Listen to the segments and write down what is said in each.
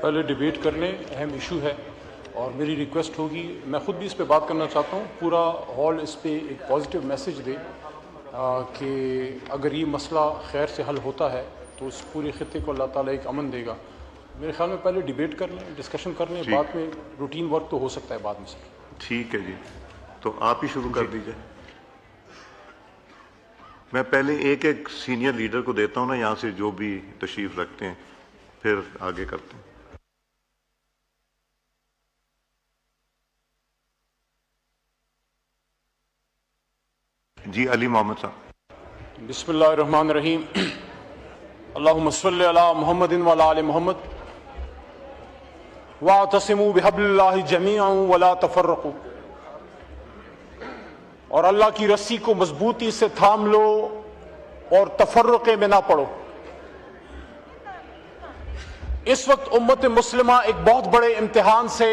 پہلے ڈیبیٹ کر لیں، اہم ایشو ہے، اور میری ریکویسٹ ہوگی، میں خود بھی اس پہ بات کرنا چاہتا ہوں، پورا ہال اس پہ ایک پازیٹیو میسج دے کہ اگر یہ مسئلہ خیر سے حل ہوتا ہے تو اس پورے خطے کو اللہ تعالیٰ ایک امن دے گا۔ میرے خیال میں پہلے ڈیبیٹ کر لیں، ڈسکشن کر لیں، بعد میں روٹین ورک تو ہو سکتا ہے بعد میں سے۔ ٹھیک ہے جی، تو آپ ہی شروع کر دیجئے۔ میں پہلے ایک ایک سینئر لیڈر کو دیتا ہوں نا یہاں سے جو بھی تشریف رکھتے ہیں، پھر آگے کرتے ہیں۔ جی علی محمد صاحب۔ بسم اللہ الرحمن الرحیم، اللہم صلی علی محمد وعلی آل محمد واعتصموا بحبل اللہ جمیعا ولا تفرقوا، اور اللہ کی رسی کو مضبوطی سے تھام لو اور تفرقے میں نہ پڑو۔ اس وقت امت مسلمہ ایک بہت بڑے امتحان سے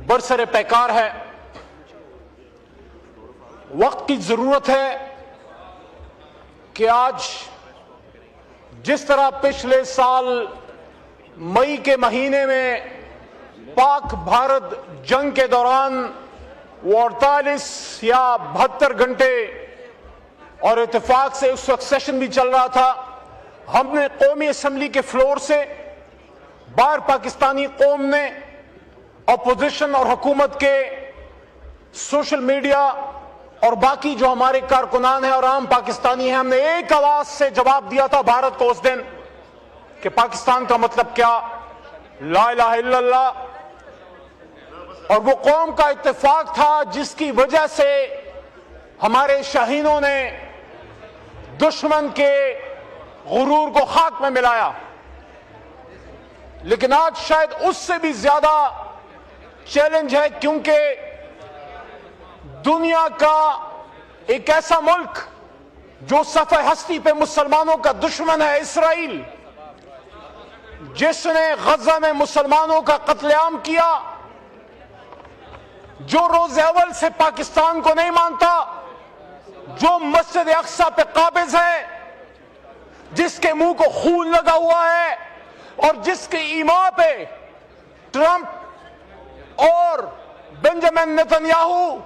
برسر پیکار ہے۔ وقت کی ضرورت ہے کہ آج جس طرح پچھلے سال مئی کے مہینے میں پاک بھارت جنگ کے دوران وہ 48 یا 72 گھنٹے اور اتفاق سے اس وقت سیشن بھی چل رہا تھا، ہم نے قومی اسمبلی کے فلور سے باہر پاکستانی قوم نے اپوزیشن اور حکومت کے سوشل میڈیا اور باقی جو ہمارے کارکنان ہیں اور عام پاکستانی ہیں، ہم نے ایک آواز سے جواب دیا تھا بھارت کو اس دن کہ پاکستان کا مطلب کیا، لا الہ الا اللہ، اور وہ قوم کا اتفاق تھا جس کی وجہ سے ہمارے شاہینوں نے دشمن کے غرور کو خاک میں ملایا۔ لیکن آج شاید اس سے بھی زیادہ چیلنج ہے، کیونکہ دنیا کا ایک ایسا ملک جو صفحہ ہستی پہ مسلمانوں کا دشمن ہے، اسرائیل، جس نے غزہ میں مسلمانوں کا قتل عام کیا، جو روز اول سے پاکستان کو نہیں مانتا، جو مسجد اقصی پہ قابض ہے، جس کے منہ کو خون لگا ہوا ہے، اور جس کی ایما پہ ٹرمپ اور بنجامن نتنیاہو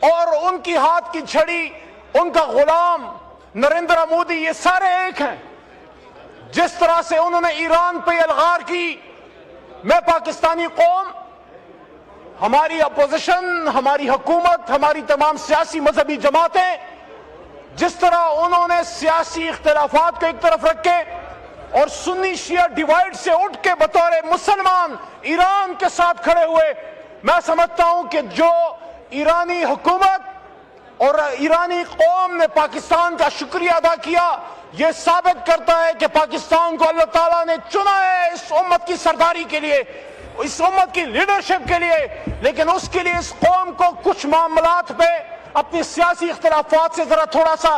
اور ان کی ہاتھ کی چھڑی، ان کا غلام نریندر مودی، یہ سارے ایک ہیں۔ جس طرح سے انہوں نے ایران پہ الغار کی، میں پاکستانی قوم، ہماری اپوزیشن، ہماری حکومت، ہماری تمام سیاسی مذہبی جماعتیں، جس طرح انہوں نے سیاسی اختلافات کو ایک طرف رکھے اور سنی شیعہ ڈیوائیڈ سے اٹھ کے بطور مسلمان ایران کے ساتھ کھڑے ہوئے، میں سمجھتا ہوں کہ جو ایرانی حکومت اور ایرانی قوم نے پاکستان کا شکریہ ادا کیا، یہ ثابت کرتا ہے کہ پاکستان کو اللہ تعالیٰ نے چنا ہے اس امت کی سرداری کے لیے، اس امت کی لیڈرشپ کے لیے، لیکن اس کے لیے اس قوم کو کچھ معاملات پہ اپنی سیاسی اختلافات سے ذرا تھوڑا سا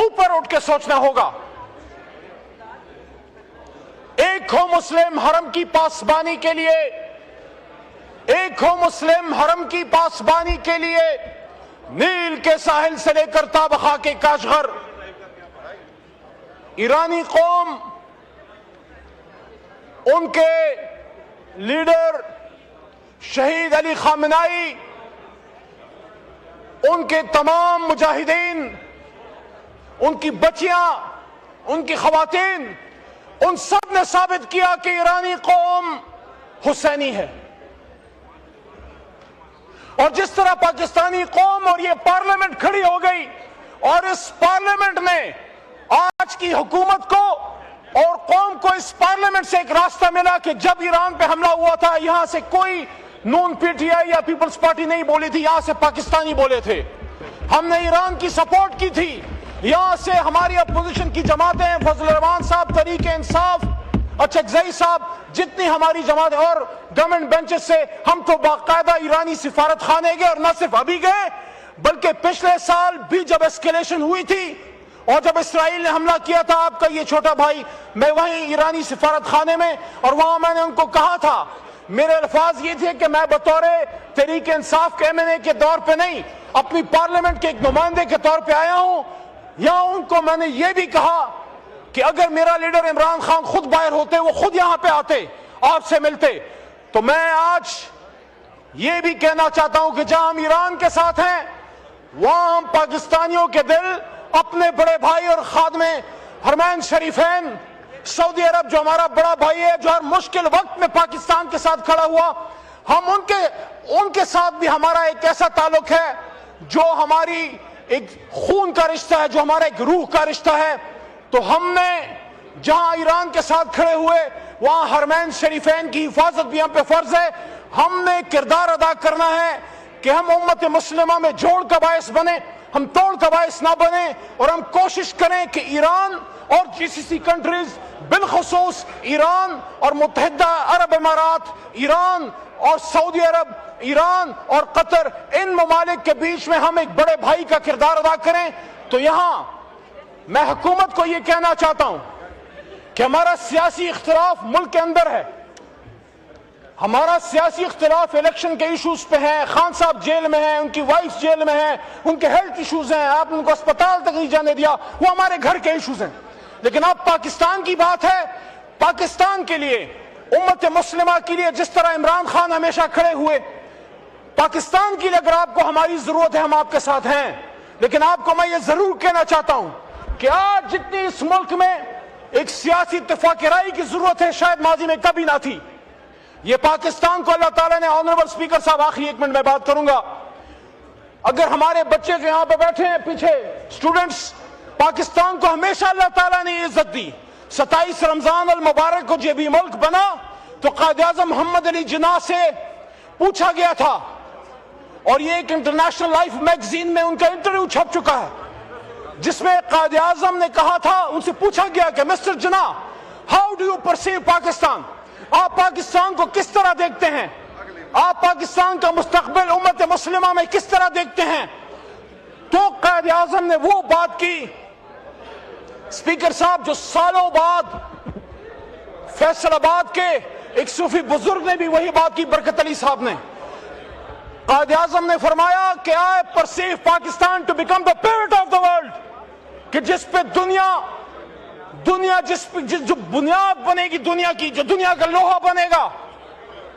اوپر اٹھ کے سوچنا ہوگا۔ ایک ہو مسلم حرم کی پاسبانی کے لیے، ایک ہو مسلم حرم کی پاسبانی کے لیے، نیل کے ساحل سے لے کر تابخا کے کاشغر، ایرانی قوم، ان کے لیڈر شہید علی خامنائی، ان کے تمام مجاہدین، ان کی بچیاں، ان کی خواتین، ان سب نے ثابت کیا کہ ایرانی قوم حسینی ہے۔ اور جس طرح پاکستانی قوم اور یہ پارلیمنٹ کھڑی ہو گئی، اور اس پارلیمنٹ نے آج کی حکومت کو اور قوم کو اس پارلیمنٹ سے ایک راستہ ملا کہ جب ایران پہ حملہ ہوا تھا، یہاں سے کوئی نون پی ٹی آئی یا پیپلز پارٹی نہیں بولی تھی، یہاں سے پاکستانی بولے تھے، ہم نے ایران کی سپورٹ کی تھی، یہاں سے ہماری اپوزیشن کی جماعتیں، فضل الرحمان صاحب، تحریک انصاف، اچھکزئی صاحب، جتنی ہماری جماعتیں اور گورنمنٹ بینچز سے، ہم تو باقاعدہ ایرانی سفارت خانے گئے، اور نہ صرف ابھی گئے بلکہ پچھلے سال بھی جب اسکیلیشن ہوئی تھی اور جب اسرائیل نے حملہ کیا تھا آپ کا یہ چھوٹا بھائی، میں وہیں ایرانی سفارت خانے میں، اور وہاں میں نے ان کو کہا تھا، میرے الفاظ یہ تھے کہ میں بطور تحریک انصاف کے ایم این اے کے طور پہ نہیں، اپنی پارلیمنٹ کے ایک نمائندے کے طور پہ آیا ہوں، یا ان کو میں نے یہ بھی کہا کہ اگر میرا لیڈر عمران خان خود باہر ہوتے، وہ خود یہاں پہ آتے، आपसे मिलते। तो मैं आज ये भी कहना चाहता हूं कि जहां हम ईरान के साथ हैं, वहां हम पाकिस्तानियों के दिल अपने बड़े भाई और खादमे हरमैन शरीफैन सऊदी अरब, जो हमारा बड़ा भाई है, जो हर मुश्किल वक्त में पाकिस्तान के साथ खड़ा हुआ, हम उनके साथ भी हमारा एक ऐसा ताल्लुक है जो हमारी एक खून का रिश्ता है, जो हमारा एक रूह का रिश्ता है। तो हमने जहां ईरान के साथ खड़े हुए, वहां हरमैन शरीफैन की हिफाजत भी हम पे फर्ज है। हमने किरदार अदा करना है कि हम उम्मत मुस्लिमा में जोड़ का बायस बने, हम तोड़ का बायस ना बने, और हम कोशिश करें कि ईरान और जीसीसी कंट्रीज, बिलखुसूस ईरान और मुत्तहिदा अरब इमारात, ईरान और सऊदी अरब, ईरान और कतर, इन ममालिक के बीच में हम एक बड़े भाई का किरदार अदा करें। तो यहां मैं हुकूमत को यह कहना चाहता हूं कि हमारा सियासी इख्तिलाफ मुल्क के अंदर है, हमारा सियासी इख्तिलाफ इलेक्शन के इशूज पे है। खान साहब जेल में हैं, उनकी वाइफ जेल में है, उनके हेल्थ इशूज हैं, आपने उनको अस्पताल तक नहीं जाने दिया, वो हमारे घर के इशूज हैं। लेकिन अब पाकिस्तान की बात है, पाकिस्तान के लिए, उम्मत मुस्लिमा के लिए जिस तरह इमरान खान हमेशा खड़े हुए, पाकिस्तान के लिए अगर आपको हमारी जरूरत है, हम आपके साथ हैं। लेकिन आपको मैं ये जरूर कहना चाहता हूं कि आज जितनी इस मुल्क में एक सियासी इत्तेफाक राय की जरूरत है, शायद माजी में कभी ना थी। ये पाकिस्तान को अल्लाह ताला ने, ऑनरेबल स्पीकर साहब आखिरी 1 मिनट में बात करूंगा, अगर हमारे बच्चे जो यहां पे बैठे हैं पीछे, स्टूडेंट्स, पाकिस्तान को हमेशा अल्लाह ताला ने इज्जत दी। 27 रमजान अल मुबारक को जब ये मुल्क बना तो कायद आज़म मोहम्मद अली जिन्ना से पूछा गया था, और ये एक इंटरनेशनल लाइफ मैगजीन में उनका इंटरव्यू छप चुका है, जिसमें कायद आज़म ने कहा था, उनसे पूछा गया कि mister Jinnah, how do you perceive Pakistan, आप पाकिस्तान को किस तरह देखते हैं, आप पाकिस्तान का मुस्तकबिल उम्मत मुस्लिमा में किस तरह देखते हैं। तो कायद आज़म ने वो बात की, स्पीकर साहब, जो सालों बाद फैसलाबाद के एक सूफी बुजुर्ग ने भी वही बात की, बरकत अली साहब ने। कायद आज़म ने फरमाया कि I perceive Pakistan to become the pivot of the world, कि जिस पे दुनिया जो बुनियाद बनेगी दुनिया की, जो दुनिया का लोहा बनेगा।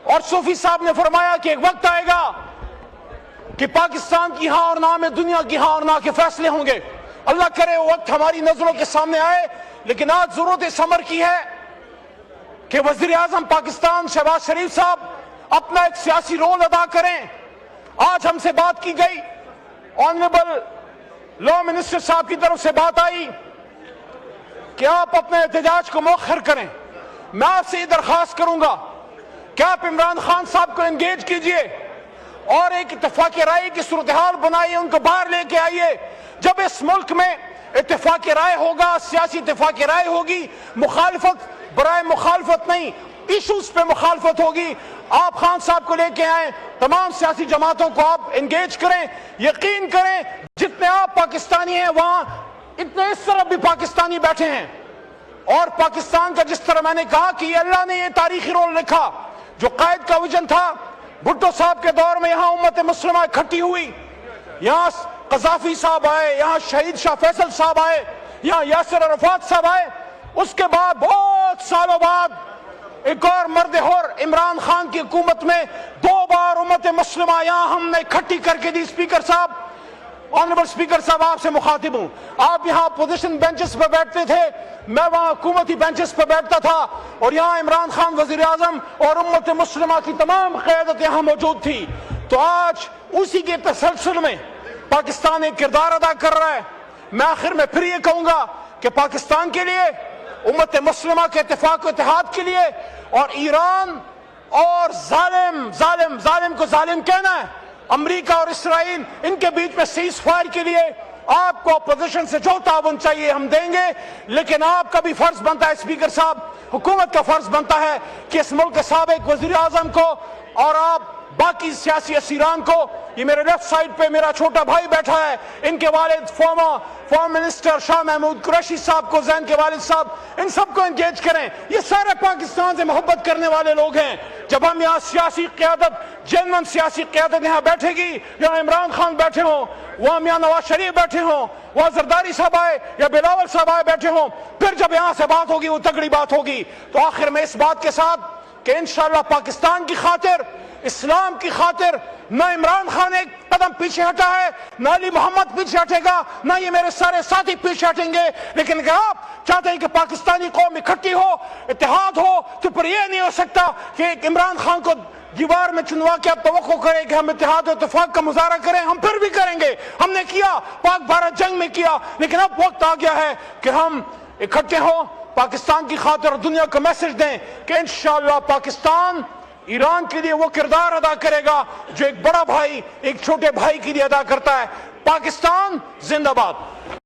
और सूफी साहब ने फरमाया कि एक वक्त आएगा कि पाकिस्तान की हां और ना में दुनिया की हां और ना के फैसले होंगे। अल्लाह करे वो वक्त हमारी नजरों के सामने आए। लेकिन आज जरूरत इस अमर की है कि वजीर आजम पाकिस्तान शहबाज शरीफ साहब अपना एक सियासी रोल अदा करें। आज हमसे बात की गई, ऑनरेबल लॉ मिनिस्टर साहब की तरफ से बात आई कि आप अपने एहतजाज को मौखर करें। मैं आपसे ये दरखास्त करूंगा कि आप इमरान खान साहब को एंगेज कीजिए और एक इत्तेफाक राय की सूरत हाल बनाइए, उनको बाहर लेके आइए। जब इस मुल्क में इत्तेफाक राय होगा, सियासी इत्तेफाक राय होगी, मुखालफत बराए मुखालफत नहीं, इशूज पे मुखालफत होगी। आप खान साहब को लेके आए, तमाम सियासी जमातों को आप एंगेज करें। यकीन करें, जितने आप पाकिस्तानी हैं वहां इतने इस तरफ भी पाकिस्तानी बैठे हैं। और पाकिस्तान का, जिस तरह मैंने कहा कि अल्लाह ने ये तारीखी रोल लिखा, जो कायद का विजन था, भुट्टो साहब के दौर में यहां उम्मत मुस्लिमा इकट्ठी हुई, यहां कज़ाफी साहब आए, यहां शहीद शाह फैसल साहब आए, यहां यासिर अरफात साहब आए। उसके बाद बहुत सालों बाद एक और मर्द होर इमरान खान की हुकूमत में 2 बार उम्मत मुस्लिमा यहां हमने इकट्ठी करके दी। स्पीकर साहब, ऑनरेबल स्पीकर साहब, आपसे मुखातिब हूं। आप यहां अपोजिशन बेंचेस पर बैठते थे, मैं वहां हुकूमती बेंचेस पर बैठता था, और यहां इमरान खान वजीर आजम और उम्मत मुस्लिमा की तमाम क़यादत यहां मौजूद थी। तो आज उसी के तसलसल में पाकिस्तान एक किरदार अदा कर रहा है। मैं आखिर में फिर ये कहूंगा कि पाकिस्तान के लिए, उम्मत मुस्लिमा के इत्तेफाक इत्तेहाद के लिए, और ईरान और जालिम को जालिम कहना है, अमेरिका और इसराइल, इनके बीच में सीज फायर के लिए आपको अपोजिशन से जो ताउन चाहिए हम देंगे। लेकिन आपका भी फर्ज बनता है स्पीकर साहब, हुकूमत का फर्ज बनता है कि इस मुल्क के साबिक वजीर आजम को और आप बाकी सियासी असीरान को, ये मेरे लेफ्ट साइड पे मेरा छोटा भाई बैठा है, इनके वालिद फॉर्मर मिनिस्टर शाह महमूद कुरैशी साहब को, जैन के वालिद साहब, इन सबको एंगेज करें। ये सारे पाकिस्तान से मोहब्बत करने वाले लोग हैं। जब हम यहाँ सियासी क़यादत, जेन्युइन सियासी क़यादत यहाँ बैठेगी, यहाँ इमरान खान बैठे हों, वहाँ मियाँ नवाज शरीफ बैठे हों, वहाँ जरदारी साहब आए या बिलावल साहब आए बैठे हों, फिर जब यहाँ से बात होगी वो तगड़ी बात होगी। तो आखिर में इस बात के साथ کہ انشاءاللہ پاکستان کی خاطر، اسلام کی خاطر نہ عمران خان ایک قدم پیچھے ہٹا ہے، نہ علی محمد پیچھے ہٹے گا، نہ یہ میرے سارے ساتھی پیچھے ہٹیں گے. لیکن اگر آپ چاہتے ہیں کہ پاکستانی قوم اکٹھی ہو، اتحاد ہو، تو پھر یہ نہیں ہو سکتا کہ ایک عمران خان کو دیوار میں چنوا کے آپ توقع کریں کہ ہم اتحاد و اتفاق کا مظاہرہ کریں. ہم پھر بھی کریں گے، ہم نے کیا، پاک بھارت جنگ میں کیا، لیکن اب وقت آ گیا ہے کہ ہم اکٹھے ہوں، پاکستان کی خاطر دنیا کو میسج دیں کہ انشاءاللہ پاکستان ایران کے لیے وہ کردار ادا کرے گا جو ایک بڑا بھائی ایک چھوٹے بھائی کے لیے ادا کرتا ہے. پاکستان زندہ باد.